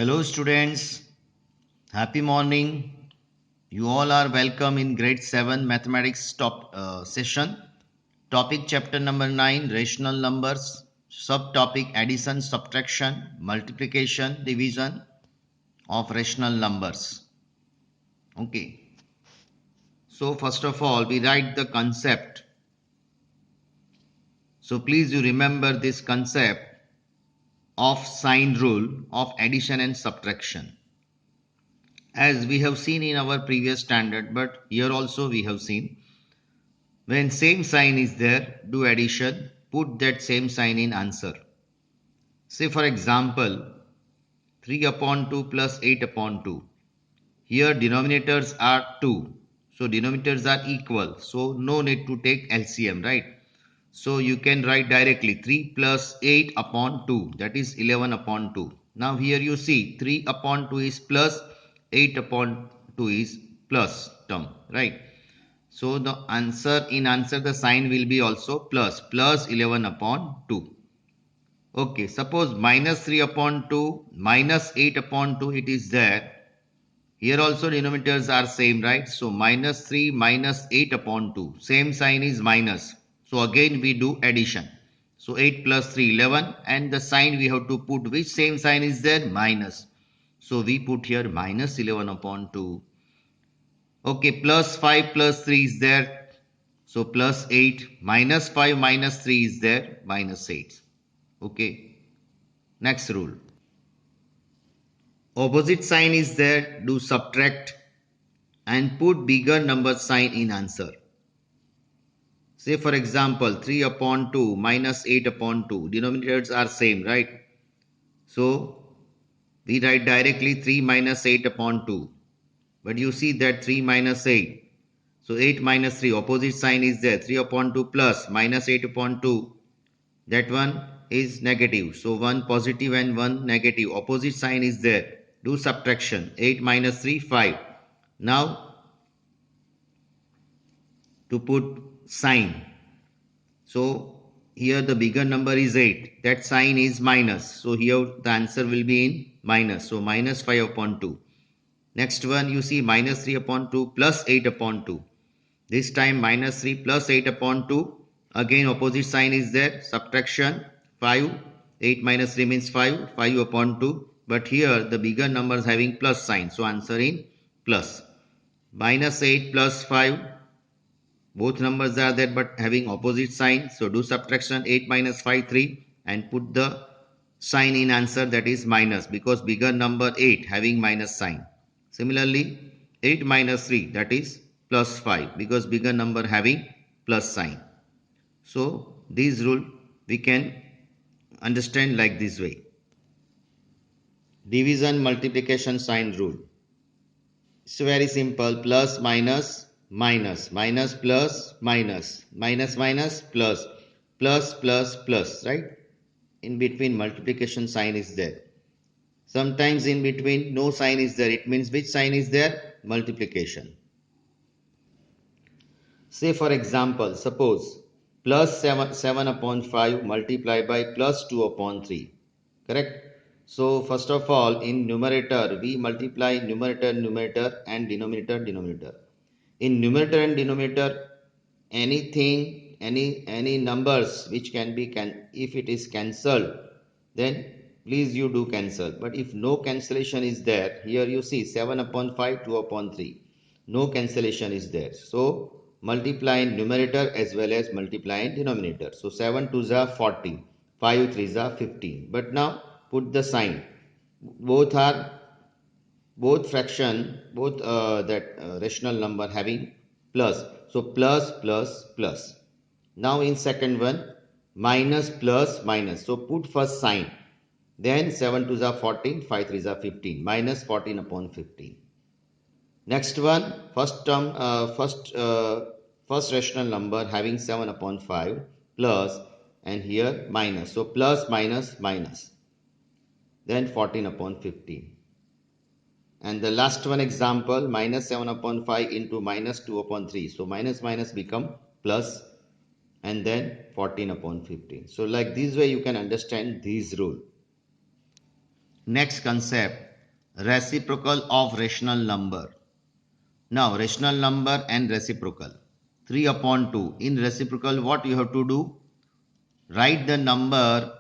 Hello students, happy morning. You all are welcome in grade 7 mathematics session. Topic chapter number 9 rational numbers. Subtopic addition, subtraction, multiplication, division of rational numbers. Okay. So first of all we write the concept. So please you remember this concept of sign rule of addition and subtraction. As we have seen in our previous standard, but here also we have seen when same sign is there, do addition, put that same sign in answer. Say for example 3 upon 2 plus 8 upon 2. Here denominators are 2, so denominators are equal, so no need to take LCM, right? So you can write directly 3 plus 8 upon 2, that is 11 upon 2. Now here you see 3 upon 2 is plus, 8 upon 2 is plus term, right? So the answer the sign will be also plus 11 upon 2. Okay, suppose minus 3 upon 2 minus 8 upon 2 it is there. Here also denominators are same, right? So minus 3 minus 8 upon 2. Same sign is minus. So again we do addition. So 8 plus 3 11 and the sign we have to put which same sign is there? Minus. So we put here minus 11 upon 2. Okay, plus 5 plus 3 is there. So plus 8 minus 5 minus 3 is there minus 8. Okay. Next rule. Opposite sign is there. Do subtract and put bigger number sign in answer. Say for example 3 upon 2 minus 8 upon 2. Denominators are same, right? So we write directly 3 minus 8 upon 2. But you see that 3 minus 8. So 8 minus 3 opposite sign is there. 3 upon 2 plus minus 8 upon 2. That one is negative. So one positive and one negative. Opposite sign is there. Do subtraction. 8 minus 3, 5. Now to put sign. So here the bigger number is 8. That sign is minus. So here the answer will be in minus. So minus 5 upon 2. Next one you see minus 3 upon 2 plus 8 upon 2. This time minus 3 plus 8 upon 2. Again opposite sign is there. Subtraction 5. 8 minus 3 means 5. 5 upon 2. But here the bigger numbers having plus sign. So answer in plus. Minus 8 plus 5. Both numbers are there but having opposite sign. So do subtraction 8 minus 5 3 and put the sign in answer, that is minus, because bigger number 8 having minus sign. Similarly 8 minus 3 that is plus 5 because bigger number having plus sign. So this rule we can understand like this way. Division multiplication sign rule. It's very simple. Plus minus minus, minus plus minus, minus minus plus, plus plus plus, right? In between multiplication sign is there. Sometimes in between no sign is there. It means which sign is there? Multiplication. Say for example, suppose plus 7 upon 5 multiplied by plus 2 upon 3. Correct? So first of all in numerator we multiply numerator and denominator. In numerator and denominator anything any numbers which can be if it is cancelled then please you do cancel. But if no cancellation is there, here you see 7 upon 5 2 upon 3. No cancellation is there. So multiply in numerator as well as multiply in denominator. So 7 2s are 40, 5 3s are 15. But now put the sign. Both are fraction, rational number having plus. So plus plus plus. Now in second one minus plus minus. So put first sign. Then 7 2s are 14, 5 3s are 15. Minus 14 upon 15. Next one, first rational number having 7 upon 5 plus and here minus. So plus minus minus. Then 14 upon 15. And the last one example minus 7 upon 5 into minus 2 upon 3. So minus minus become plus and then 14 upon 15. So like this way you can understand this rule. Next concept, reciprocal of rational number. Now rational number and reciprocal. 3 upon 2. In reciprocal, what you have to do? Write the number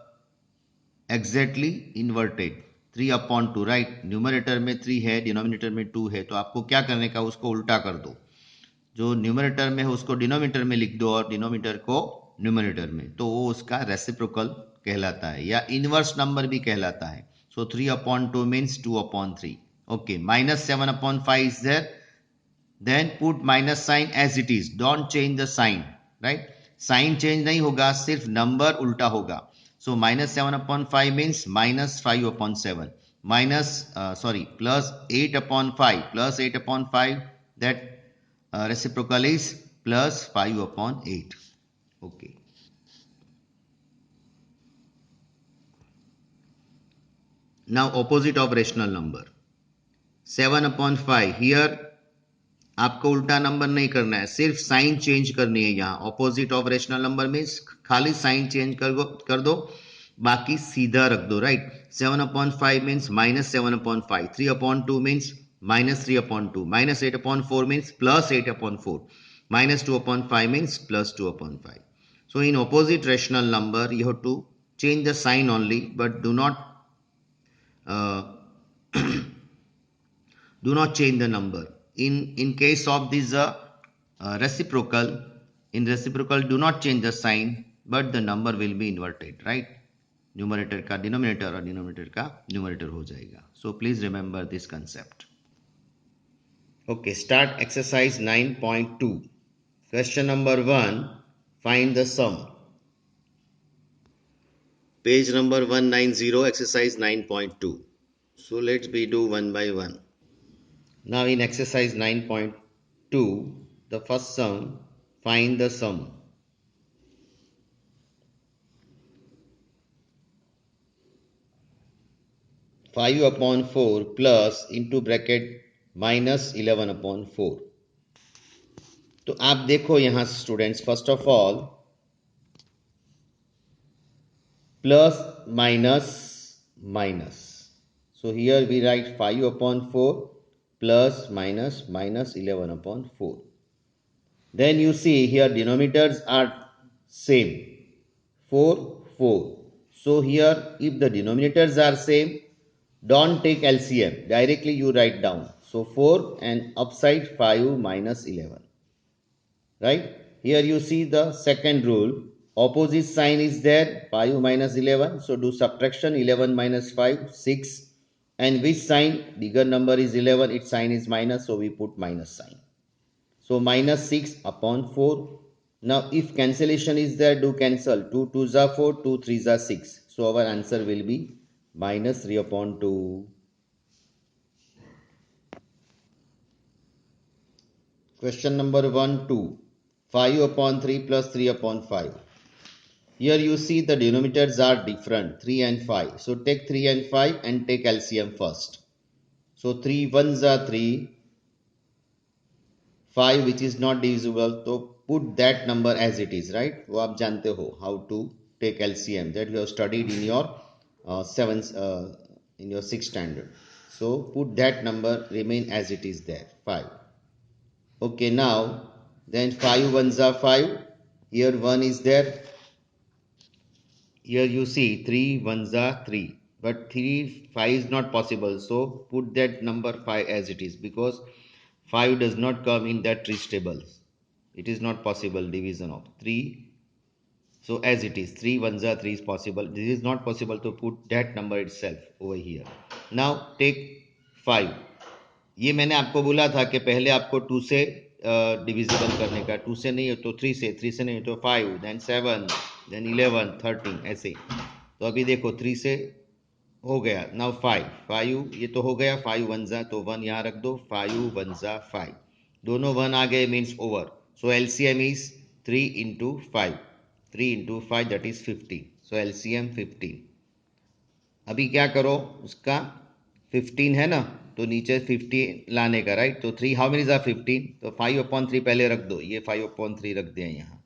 exactly inverted. 3 upon 2, right? Numerator में 3 है, denominator में 2 है, तो आपको क्या करने का, उसको उल्टा कर दो. जो न्यूमरेटर में है उसको डिनोमिनेटर में लिख दो और डिनोमिनेटर को न्यूमरेटर में, तो वो उसका रेसिप्रोकल कहलाता है या इनवर्स नंबर भी कहलाता है. सो 3 upon 2 means 2 upon 3. Okay, minus 7 upon 5 is there. Then put minus sign as it is. Don't change the sign, right? Sign change नहीं होगा, सिर्फ नंबर उल्टा होगा. So minus 7 upon 5 means minus 5 upon 7. Plus 8 upon 5. Plus 8 upon 5, that reciprocal is plus 5 upon 8. Okay. Now opposite of rational number. 7 upon 5. Here आपको उल्टा number नहीं करना है, सिर्फ साइन चेंज करनी है. यहाँ ऑपोजिट ऑफ रेशनल नंबर में खाली साइन चेंज कर दो, बाकी सीधा रख दो, right. 7 upon 5 means minus 7 upon 5. 3 upon 2 means minus 3 upon 2. Minus 8 upon 4 means plus 8 upon 4. Minus 2 upon 5 means plus 2 upon 5. So in opposite rational number, you have to change the sign only, but do not do not change the number. In case of this reciprocal, in reciprocal do not change the sign, but the number will be inverted, right? Numerator का denominator और denominator का numerator हो जाएगा. So please remember this concept. Okay, start exercise 9.2. Question number 1, find the sum. Page number 190, exercise 9.2. So let's do one by one. Now in exercise 9.2, the first sum, find the sum. Five upon 4 plus into bracket minus 11 upon 4. तो आप देखो यहाँ students, first of all plus minus minus. So here we write 5 upon 4 plus minus minus 11 upon 4. Then you see here denominators are same, 4, 4. So here if the denominators are same, don't take LCM, directly you write down. So 4 and upside 5 minus 11, right? Here you see the second rule, opposite sign is there, 5 minus 11. So do subtraction, 11 minus 5, 6. And which sign, bigger number is 11, its sign is minus, so we put minus sign. So minus 6 upon 4. Now if cancellation is there, do cancel. 2 2s are 4, 2 3s are 6. So our answer will be minus 3 upon 2. Question number 1, 2. 5 upon 3 plus 3 upon 5. Here you see the denominators are different, 3 and 5. So take 3 and 5 and take LCM first. So 3 ones are 3, 5 which is not divisible, so put that number as it is, right? वो आप जानते हो how to take LCM, that you have studied in your in your 6th standard. So put that number, remain as it is there, 5. Okay, now then 5 ones are 5. Here 1 is there. Here you see 3 ones are 3, but 3 5 is not possible. So put that number 5 as it is, because 5 does not come in that trig table. It is not possible division of 3. So as it is, 3 ones are 3 is possible. This is not possible to put that number itself over here. Now take 5. ये मैंने आपको बोला था कि पहले आपको 2 से divisible करने का, 2 से नहीं हो तो 3 से, 3 से नहीं हो तो 5, then 7, then 11, 13 ऐसे. तो अभी देखो 3 से हो गया. नाउ 5 ये तो हो गया, 5 1 तो 1 यहाँ रख दो, 5 1 5, दोनों 1 आ गए, means over. So LCM is 3 into 5, 3 into 5 that is 15. So LCM 15. अभी क्या करो, उसका 15 है ना, तो नीचे 50 लाने का, राइट. तो 3 हाउ मेनी इज 15, तो 5 upon 3 पहले रख दो, ये 5 upon 3 रख दिया यहाँ.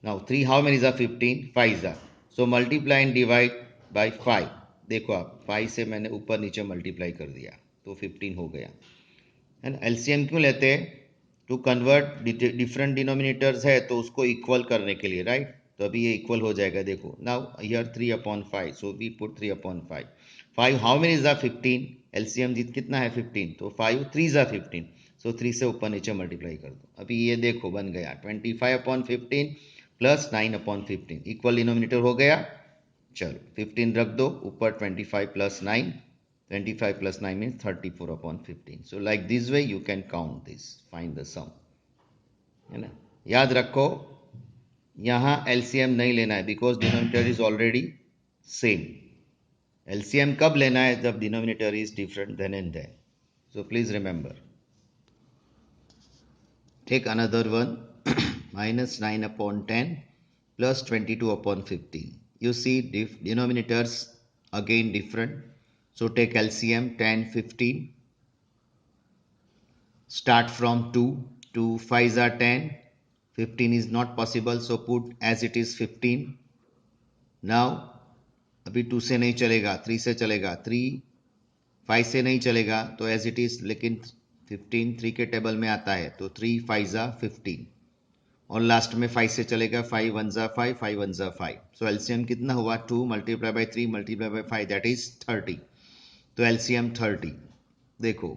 नाउ 3 हाउ मेनी इज 15, 5 जा. So multiply and divide by 5. देखो आप 5 से मैंने ऊपर नीचे मल्टीप्लाई कर दिया. तो 15 हो गया है ना। एलसीएम क्यों लेते हैं? टू कन्वर्ट डिफरेंट डिनोमिनेटर्स है तो उसको इक्वल करने के लिए, राइट। तो अभी ये इक्वल हो जाएगा, देखो now here 3/5, so we put 3/5। 5 how many is the 15? LCM जीत कितना है 15, तो 5 3 जा 15, सो 3 से ऊपर नीचे मल्टीप्लाई कर दो। अभी ये देखो बन गया 25/15 प्लस 9/15, इक्वल डिनोमिनेटर हो गया। चलो 15 रख दो ऊपर, 25 plus 9, 25 plus 9 means 34/15. So like this way you can count this, find the sum, है ना। याद रखो यहाँ एलसीएम नहीं लेना है because denominator is already same. LCM कब लेना है? जब denominator is different then and then. So please remember. Take another one -9/10 plus 22/15. You see denominators again different. So take LCM 10, 15. Start from 2. 2 5s are 10. 15 is not possible, so put as it is 15. Now अभी 2 से नहीं चलेगा, 3 से चलेगा, 3 5 से नहीं चलेगा तो एज इट इज, लेकिन 15 3 के टेबल में आता है तो 3 5 जा 15 और लास्ट में 5 से चलेगा, 5 1 जा 5, 5 1 जा 5। सो एलसीएम कितना हुआ? 2 multiply by 3 multiply by 5, that is 30। तो एलसीएम 30। देखो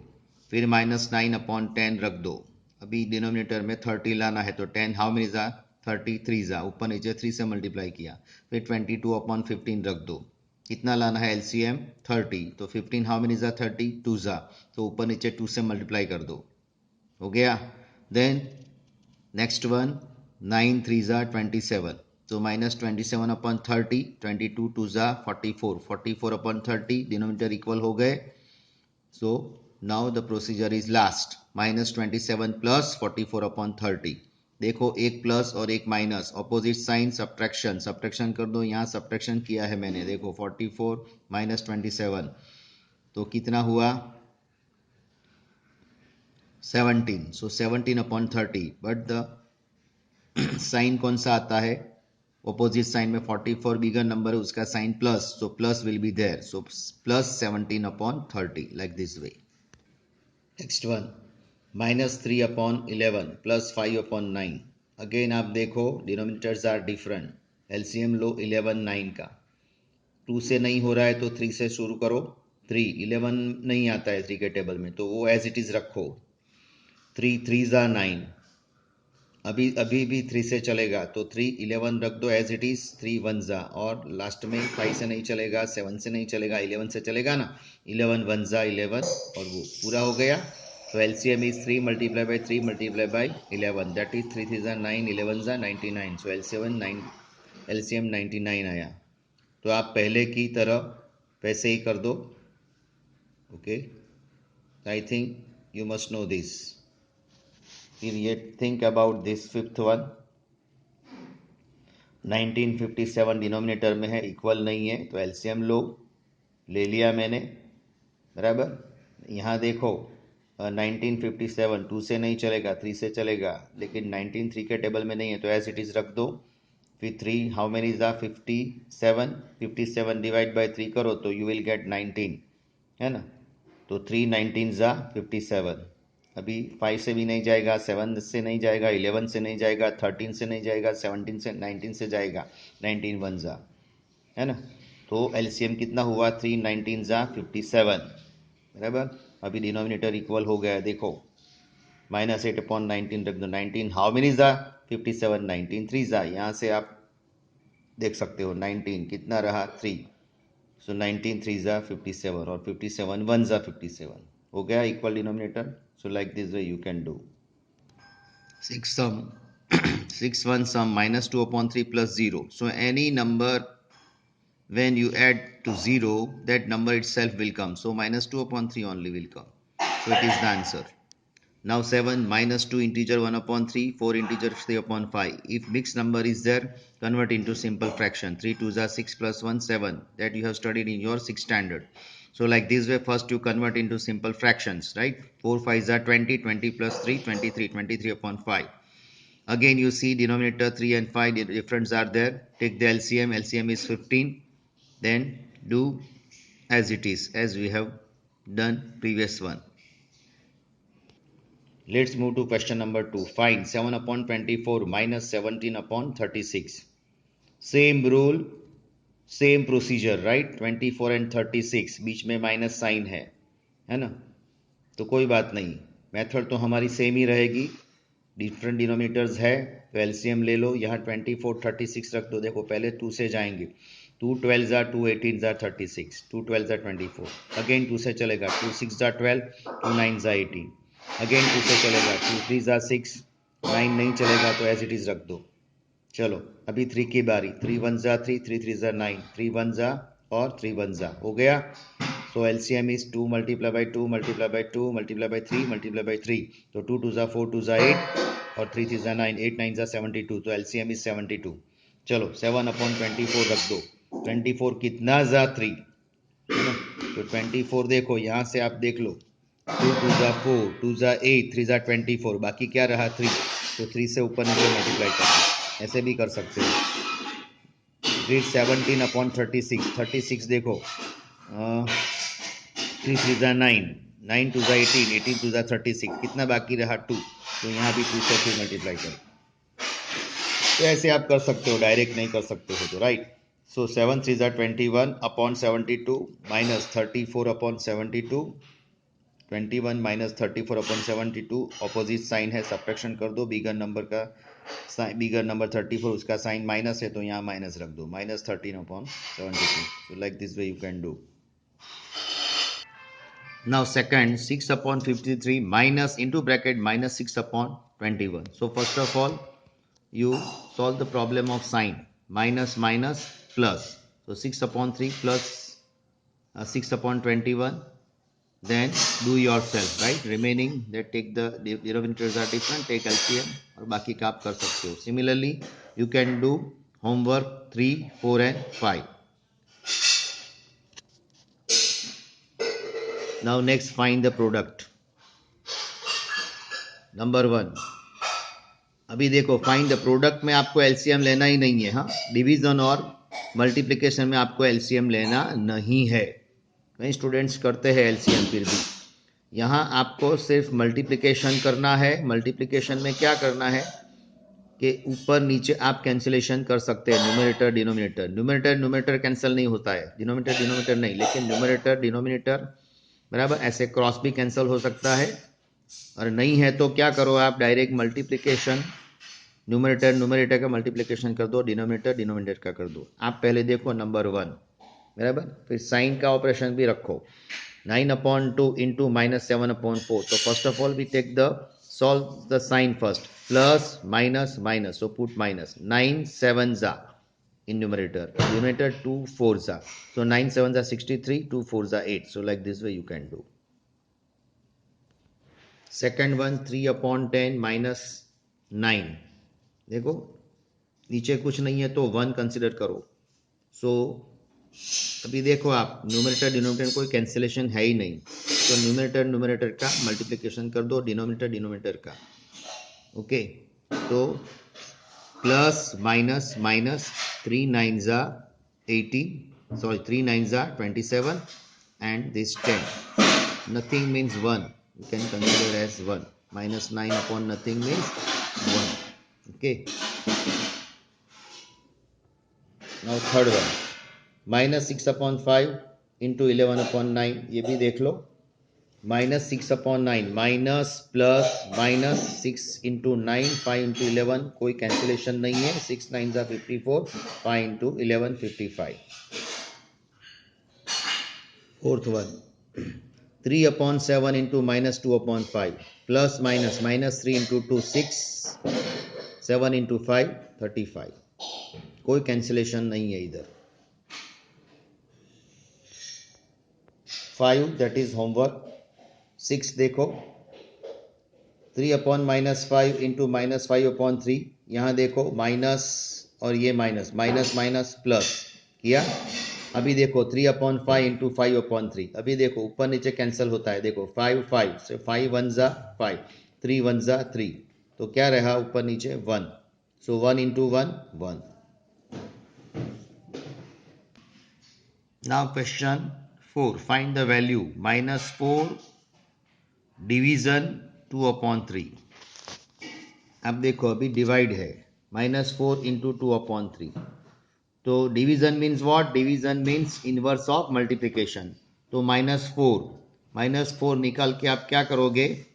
फिर -9/10 रख दो। अभी डिनोमिनेटर में 30 लाना है तो 10 हाउ मेनी जा 30, 3 जा ऊपर नीचे 3 से मल्टीप्लाई किया, फिर 22/15 रख दो। कितना लाना है एलसीएम? 30। तो 15 हाउ मेनी जा 30, 2 जा, तो ऊपर नीचे 2 से मल्टीप्लाई कर दो, हो गया। देन नेक्स्ट वन 9 3 जा 27, तो -27/30, 22 2 जा 44, 44/30 डिनोमिनेटर इक्वल हो गए। So now the procedure is last, -27 plus 44/30। देखो एक प्लस और एक minus, opposite sign, subtraction, subtraction कर दो। यहाँ सब्ट्रैक्शन किया है मैंने, देखो 44 -27, तो कितना हुआ 17। सो 17/30, बट द साइन कौन सा आता है? ऑपोजिट साइन में 44 बिगर नंबर है, उसका sign plus, so plus will be there, so plus 17/30, like this way. Next one -3/11 plus 5/9। Again आप देखो डिनोमिनेटर्स आर डिफरेंट। एलसीएम लो 11 9 का, 2 से नहीं हो रहा है तो 3 से शुरू करो। 3 11 नहीं आता है 3 के टेबल में, तो वो एज इट इज रखो। 3 3 जा 9, अभी अभी भी 3 से चलेगा तो 3 11 रख दो एज इट इज। 3 1 जा, और लास्ट में 5 से नहीं चलेगा, 7 से नहीं चलेगा, 11 से चलेगा ना। 11 1 जा 11, और वो पूरा हो गया। तो LCM is 3 multiply by 3 multiply by 11, that is 3 3 जा 9, 11 जा 99। सो एलसीएम 99 आया। तो आप पहले की तरह वैसे ही कर दो। Okay, I think you must know this. फिर ये think about this fifth one. 1957 denominator में है, इक्वल नहीं है, तो एलसीएम लो, ले लिया मैंने, बराबर। यहाँ देखो 1957 2 से नहीं चलेगा, 3 से चलेगा, लेकिन 19 3 के टेबल में नहीं है तो एज इट इज रख दो। फिर 3 how many is the 57, 57 divide by 3 करो तो यू विल गेट 19, है ना। तो 3 19 जा 57। अभी 5 से भी नहीं जाएगा, 7 से नहीं जाएगा, 11 से नहीं जाएगा, 13 से नहीं जाएगा, 17 से 19 से जाएगा, 19 1 जा, है ना। तो एलसीएम कितना हुआ? 3 19 जा 57, बराबर। अभी डिनोमिनेटर इक्वल हो गया, देखो -8/19 रख दो। 19 हाउ मेनी जा 57, 19 3 जा, यहाँ से आप देख सकते हो 19 कितना रहा 3, सो 19 3 जा 57, और 57 1 जा 57, हो गया equal denominator. So like this way you can do. 6 sum 6 1 sum -2/3 plus 0. So any number when you add to 0, that number itself will come, so -2/3 only will come, so it is the answer. Now 7 -2 integer 1/3, 4 integer 3/5. If mixed number is there, convert into simple fraction. 3 2s are 6 plus 1 7, that you have studied in your 6th standard. So like this way first you convert into simple fractions, right? 4 5s are 20, 20 plus 3 23, 23/5. Again you see denominator 3 and 5 difference are there. Take the LCM, LCM is 15. Then do as it is, as we have Done previous one. Let's move to question number 2. Find 7 upon 24 minus 17 upon 36. Same rule, same procedure, right. 24 and 36 बीच में minus sign है ना. तो कोई बात नहीं, method तो हमारी same ही रहेगी. डिफरेंट डिनोमिनेटर्स है तो एलसीएम ले लो. यहाँ 24 36 रख दो. देखो पहले 2 से जाएंगे. 2 12 ज़ा 2 18 ज़ा 36, 2 12 ज़ा 24. अगेन 2 से चलेगा. 2 6 ज़ा 12, 2 9 ज़ा 18. अगेन 2 से चलेगा. 2 3 ज़ा 6, 9 नहीं चलेगा तो एज इट इज़ रख दो. चलो अभी 3 की बारी. 3 1 ज़ा 3, 3 3 ज़ा 9, 3 1 ज़ा और 3 1 ज़ा हो गया. So LCM is 2 multiply by 2 multiply by 2 multiply by 3 multiply by 3. तो 2 2 ज़ा 4, 2 ज़ा 8 और 3 3 ज़ा 9, 8 9 ज़ा 72. तो एलसीएम इज 72. चलो 7 अपॉन 24 रख दो. 24 कितना ज़ा 3 है ना. तो 24 देखो यहाँ से आप देख लो. 2 2 ज़ा 4, 2 ज़ा 8, 3 ज़ा 24, बाकी क्या रहा 3. तो 3 से ऊपर नीचे मल्टीप्लाई कर दो. ऐसे भी कर सकते हो. फिर 17 अपॉन 36. 36 देखो 3 3 ज़ा 9, 9 2 ज़ा 18, 18 2 ज़ा 36, कितना बाकी रहा 2. तो यहाँ भी 2 से फिर मल्टीप्लाई करो. तो ऐसे आप कर सकते हो, डायरेक्ट नहीं कर सकते हो तो, राइट. सो 7 3 ज़ा 21 upon 72 minus 34 upon 72. 21 minus 34 upon 72 opposite sign है, सब्ट्रैक्शन कर दो. बिगर नंबर का बिगर नंबर 34 उसका साइन माइनस है तो यहाँ माइनस रख दो. Minus 13 upon 72. So like this way you can do. Now second 6 upon 53 minus into bracket minus 6 upon 21. So first of all you solve the problem of sign. Minus minus plus. So 6 upon 3 plus 6 upon 21. Then do yourself, right. Remaining that take the denominators are different, take LCM और बाकी का आप कर सकते हो. Similarly you can do homework 3 4 and 5. Now next find the product. Number 1. अभी देखो find the product में आपको एलसीएम लेना ही नहीं है. हाँ, डिवीजन और मल्टीप्लिकेशन में आपको एलसीएम लेना नहीं है. कई स्टूडेंट्स करते हैं एलसीएम, फिर भी यहाँ आपको सिर्फ मल्टीप्लिकेशन करना है. मल्टीप्लिकेशन में क्या करना है कि ऊपर नीचे आप कैंसिलेशन कर सकते हैं. Numerator denominator, numerator numerator cancel नहीं होता है, डिनोमिनेटर डिनोमिनेटर नहीं, लेकिन न्यूमरेटर डिनोमिनेटर बराबर ऐसे क्रॉस भी कैंसिल हो सकता है. और नहीं है तो क्या करो आप, डायरेक्ट मल्टीप्लिकेशन न्यूमरेटर न्यूमरेटर का मल्टीप्लिकेशन कर दो, डिनोमिनेटर डिनोमिनेटर का कर दो. आप पहले देखो नंबर 1 बराबर, फिर साइन का ऑपरेशन भी रखो. 9 अपॉन 2 इंटू माइनस 7 अपॉन 4. तो first of all we take the solve the sign first. Plus minus minus, so put minus. 9 7 ज़ा in numerator, denominator 2 4 ज़ा. So 9 7 ज़ा 63, 2 4 ज़ा 8. So like this way you can do. Second one 3 upon 10 minus 9. देखो नीचे कुछ नहीं है तो 1 कंसिडर करो. सो अभी देखो आप न्यूमरेटर डिनोमिनेटर कोई कैंसिलेशन है ही नहीं, तो न्यूमरेटर न्यूमरेटर का मल्टीप्लिकेशन कर दो, डिनोमिनेटर डिनोमिनेटर का. ओके, तो प्लस माइनस माइनस 3 9 ज़ा 18, सॉरी 3 9 ज़ा 27 and this 10. Nothing means 1, you can consider as 1. Minus 9 upon nothing means 1. Okay. Now third one. Minus 6 upon 5 into 11 upon 9. ये भी देख लो. Minus 6 upon 9. Minus plus minus 6 into 9. 5 into 11. कोई cancellation नहीं है. 6 9 are 54. 5 into 11 55. Fourth one. 3 upon 7 into minus 2 upon 5. Plus minus minus 3 into 2 6. 7 into 5 35. कोई cancellation नहीं है इधर. 5 दैट इज होमवर्क. 6 देखो 3 upon minus 5 into minus 5 upon 3. यहाँ देखो माइनस और ये माइनस माइनस माइनस प्लस किया. अभी देखो 3 अपॉन 5 इंटू 5 अपॉन 3. अभी देखो ऊपर नीचे कैंसिल होता है. देखो 5 5 से 5 1 ज़ा 5, 3 1 ज़ा 3. तो क्या रहा ऊपर नीचे 1. सो 1 into 1 1. Now question 4. Find the value -4 division 2/3. अब देखो अभी डिवाइड है -4 इंटू 2/3. तो division means what? Division means inverse of multiplication. तो -4 निकाल के आप क्या करोगे?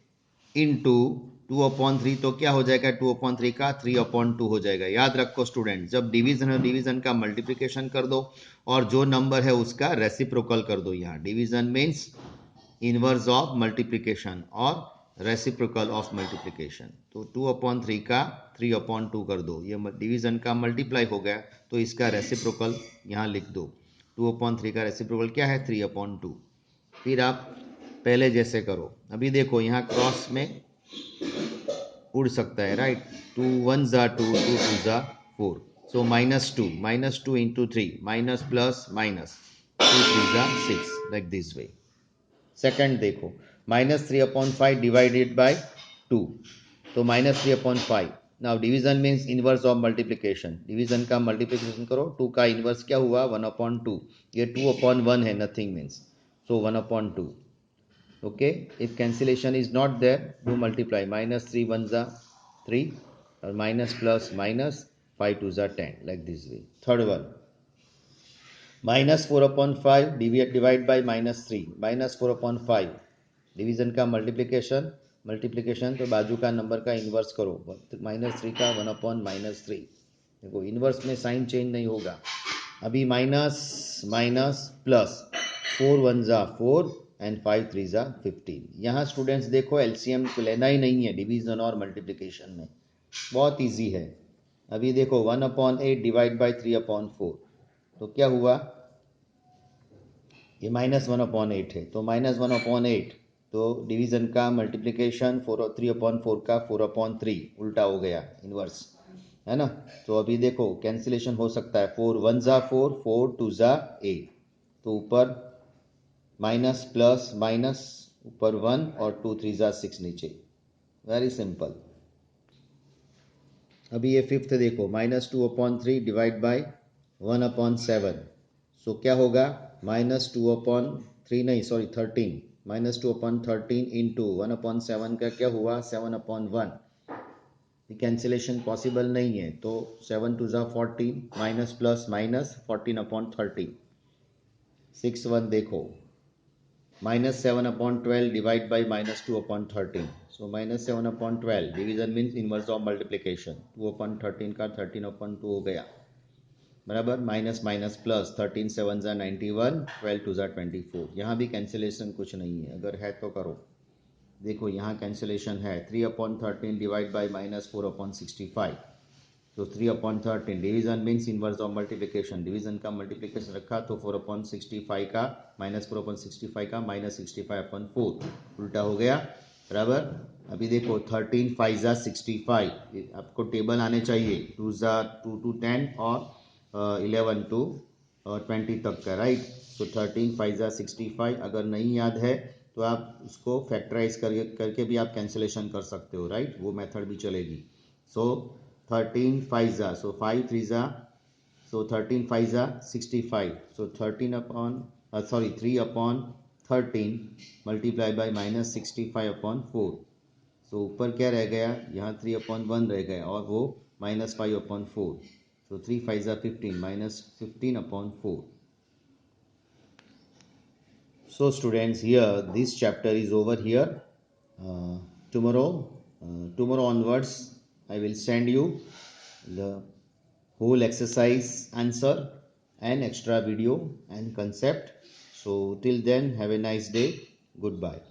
इंटू 2/3. तो क्या हो जाएगा? 2/3 का 3/2 हो जाएगा. याद रखो स्टूडेंट, जब डिवीजन है डिवीजन का मल्टीप्लिकेशन कर दो और जो नंबर है उसका रेसिप्रोकल कर दो. यहाँ division means inverse of multiplication और रेसिप्रोकल ऑफ मल्टीप्लिकेशन. तो 2/3 का 3/2 कर दो. ये डिवीजन का मल्टीप्लाई हो गया तो इसका रेसिप्रोकल यहाँ लिख दो. 2/3 का रेसिप्रोकल क्या है? 3/2. फिर आप पहले जैसे करो. अभी देखो यहाँ क्रॉस में उड़ सकता है, राइट? 2 1 जा 2, 2 2 जा 4. सो -2 इंटू 3 माइनस प्लस माइनस 2 3 जा 6 लाइक दिस वे. सेकंड देखो -3/5 डिवाइडेड बाय 2. तो -3/5. Now division means inverse of multiplication. Division का मल्टीप्लिकेशन करो. 2 का इनवर्स क्या हुआ? 1/2. ये 2/1 है, nothing means. So 1/2. Okay, if cancellation is not there, do multiply. -3 1 जा 3 और minus plus minus 5 2 जा 10 like this way. Third one, -4/5 divide by -3. -4/5 division का मल्टीप्लिकेशन तो बाजू का नंबर का इन्वर्स करो. -3 का 1/-3. देखो इन्वर्स में साइन चेंज नहीं होगा. अभी माइनस माइनस प्लस 4 1 जा 4 एंड 5 3 जा 15. यहाँ स्टूडेंट्स देखो एलसीएम लेना ही नहीं है डिवीजन और मल्टीप्लिकेशन में, बहुत इजी है. अभी देखो 1/8 डिवाइड बाई 3/4. तो क्या हुआ? ये -1/8 है. तो -1/8 तो डिवीजन का मल्टीप्लिकेशन 3/4 का 4/3 उल्टा हो गया, इन्वर्स है ना. तो अभी देखो कैंसिलेशन हो सकता है. 4 1 जा 4, 4 2 जा 8. तो ऊपर माइनस प्लस माइनस ऊपर 1 और 2 3 जा 6 नीचे. Very simple. अभी ये फिफ्थ देखो -2/3 डिवाइड बाय 1/7. सो क्या होगा? -2/3 नहीं सॉरी 13. -2/13 इंटू 1/7 का क्या हुआ? 7/1. कैंसिलेशन पॉसिबल नहीं है. तो 7 2 जा 14 माइनस प्लस माइनस 14/13. 6 1 देखो -7/12 divide by -2/13. So -7/12 division means inverse of multiplication. 2/13 का 13/2 हो गया, बराबर. माइनस माइनस प्लस 13 7 जा 91, 12 2 जा 24. यहाँ भी कैंसिलेशन कुछ नहीं है, अगर है तो करो. देखो यहाँ कैंसिलेशन है. 3/13 डिवाइड बाई -4/65. तो 3/13 division means inverse of multiplication. Division का मल्टीप्लिकेशन रखा तो 4/65 का -4/65 का -65/4 उल्टा हो गया, बराबर. अभी देखो 13 5 जा 65. आपको टेबल आने चाहिए. 2 जा 2 to 10 और 11 to 20 तक का, राइट. तो 13 5 जा 65. अगर नहीं याद है तो आप उसको फैक्टराइज करके भी आप कैंसिलेशन कर सकते हो, राइट. वो मेथड भी चलेगी. सो 13 5 जा, so 5 3 जा, so 13 5 जा 65. So 3/13 multiply by -65/4. सो ऊपर क्या रह गया? यहाँ 3/1 रह गया और वो -5/4. So 3 5 जा 15 -15/4. So students, here this chapter is over here. Tomorrow onwards I will send you the whole exercise answer and extra video and concept. So till then, have a nice day. Goodbye.